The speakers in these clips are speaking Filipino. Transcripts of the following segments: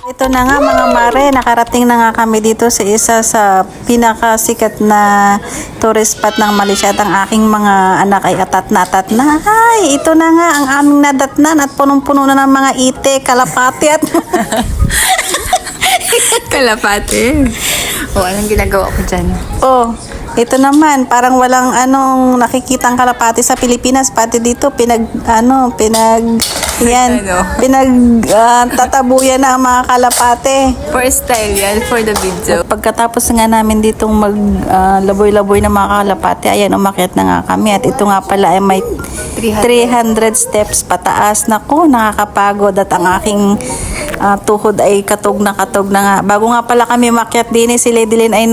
Ito na nga mga mare, nakarating na nga kami dito sa isa sa pinakasikat na tourist spot ng Malaysia at ang aking mga anak ay atat na. Ay, ito na nga ang aming nadatnan at punong-puno na ng mga ite, kalapati at Kalapate. O, anong ginagawa ko dyan? oh, ito naman, parang walang nakikitang kalapati sa Pilipinas, pati dito tatabuyan na ang mga kalapate. For style yan, for the video. Pagkatapos nga namin ditong laboy-laboy na mga kalapate, ayan, umakyat na nga kami. At ito nga pala ay may 300 steps pataas. Naku, nakakapagod at ang aking tuhod ay katog na nga. Bago nga pala kami umakyat din, si Lady Lynn ay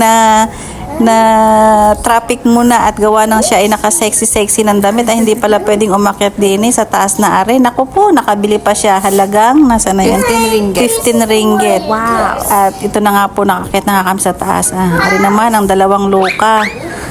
na traffic muna at gawa ng siya ay naka-sexy ng damit ay hindi pala pwedeng umakyat din sa taas na are. Naku po, nakabili pa siya halagang nasa na yan? 15 ringgit. 15 ringgit. Wow. At ito na nga po, nakakit na nga kami sa taas. Ari naman ang dalawang luka.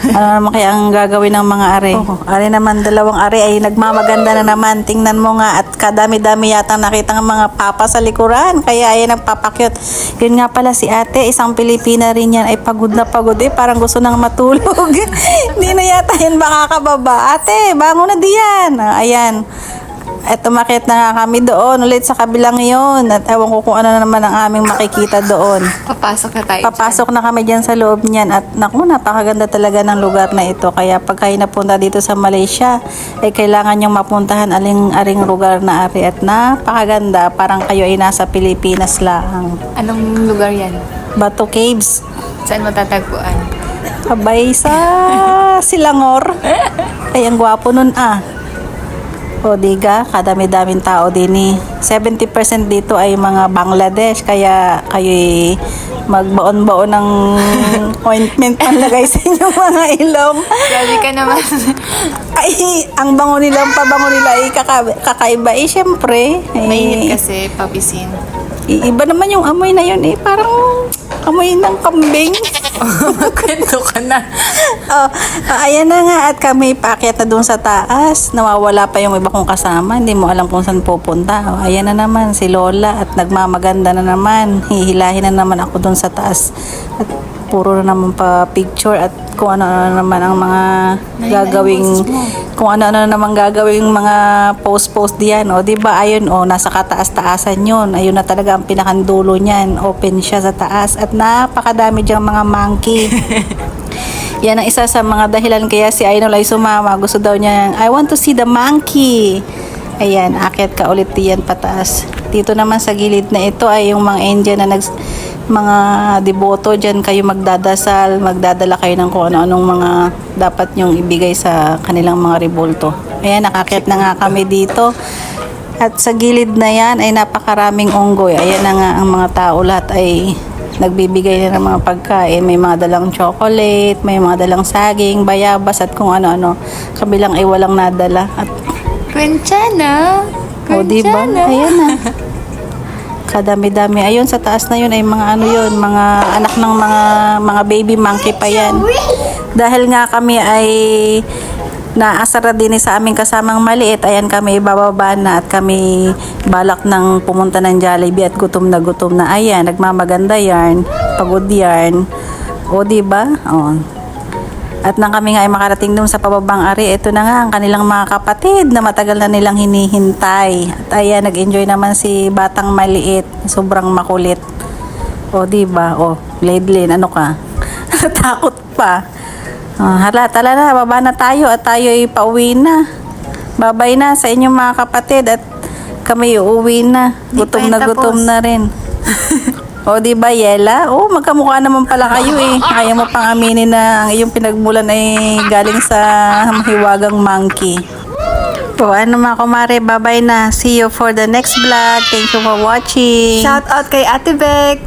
Ano naman kaya ang gagawin ng mga are? Ari naman, dalawang are ay nagmamaganda na naman. Tingnan mo nga at kadami-dami yata nakita ng mga papa sa likuran. Kaya ay nagpapakyot. Yun nga pala si ate, isang Pilipina rin yan, ay pagod na pagod parang gusto nang matulog. Hindi na yata yun makakababa. Ate, bangon na diyan. Ayan. At umakit na nga kami doon ulit sa kabilang yun. At ewan ko kung ano na naman ang aming makikita doon. Papasok na tayo Papasok na kami dyan sa loob niyan. At naku, napakaganda talaga ng lugar na ito. Kaya pag kayo napunta dito sa Malaysia, ay kailangan niyong mapuntahan aring lugar na ari. At napakaganda. Parang kayo ay nasa Pilipinas lang. Anong lugar yan? Bato Caves. Saan matatagpuan? Abay sa Selangor. Ay, ang gwapo nun O diga, kadami-daming tao din 70% dito ay mga Bangladesh, kaya kayo'y magbaon-baon ng ointment panlagay sa inyong mga ilong. Grabe ka naman. Ay, ang bango nila ay kakaiba. Syempre. Mainit kasi, papisin. Iba naman yung amoy na yun parang amoy ng kambing. Magkwento ka na. Ayan na nga at kami paakyat na doon sa taas. Nawawala pa yung iba kong kasama. Hindi mo alam kung saan pupunta. Ayan na naman si Lola at nagmamaganda na naman. Hihilahin na naman ako doon sa taas. At puro na naman pa picture at kung ano-ano naman ang mga gagawing mga post diyan di ba ayun nasa kataas-taasan yun, ayun na talaga ang pinakandulo niyan, open siya sa taas at napakadami diyang mga monkey. Yan ang isa sa mga dahilan kaya si Ainol ay sumama, gusto daw niya, I want to see the monkey. Ayan, akyat ka ulit diyan pataas. Dito naman sa gilid na ito ay yung mga Indian na mga deboto dyan kayo magdadasal, magdadala kayo ng kung ano-anong mga dapat nyong ibigay sa kanilang mga rebolto. Ayan, nakakyat na nga kami dito. At sa gilid na yan ay napakaraming unggoy. Ayan na nga ang mga tao lahat ay nagbibigay na ng mga pagkain. May mga dalang chocolate, may mga dalang saging, bayabas at kung ano-ano. Kabilang ay walang nadala. At Kwenchana. diba? Ayan na. Kadami-dami. Ayun, sa taas na yun ay mga mga anak ng mga baby monkey pa yan. Dahil nga kami ay naasara din sa aming kasamang maliit, ayan kami bababa na at kami balak ng pumunta ng Jollibee at gutom na. Ayan, nagmamaganda yarn, pagod yarn. Diba? At nang kami nga ay makarating doon sa pababang ari, ito na nga ang kanilang mga kapatid na matagal na nilang hinihintay. At ayan, nag-enjoy naman si batang maliit. Sobrang makulit. Diba? Ladlin, ano ka? Takot pa. Tala na, baba na tayo at tayo ay pauwi na. Babay na sa inyong mga kapatid at kami uuwi na. Gutom na rin. Diba, Yela? Magkamukha naman pala kayo Kaya mo pang aminin na ang iyong pinagmulan ay galing sa mahiwagang monkey. Ano mga kumare, bye-bye na. See you for the next vlog. Thank you for watching. Shout out kay Ate Beck.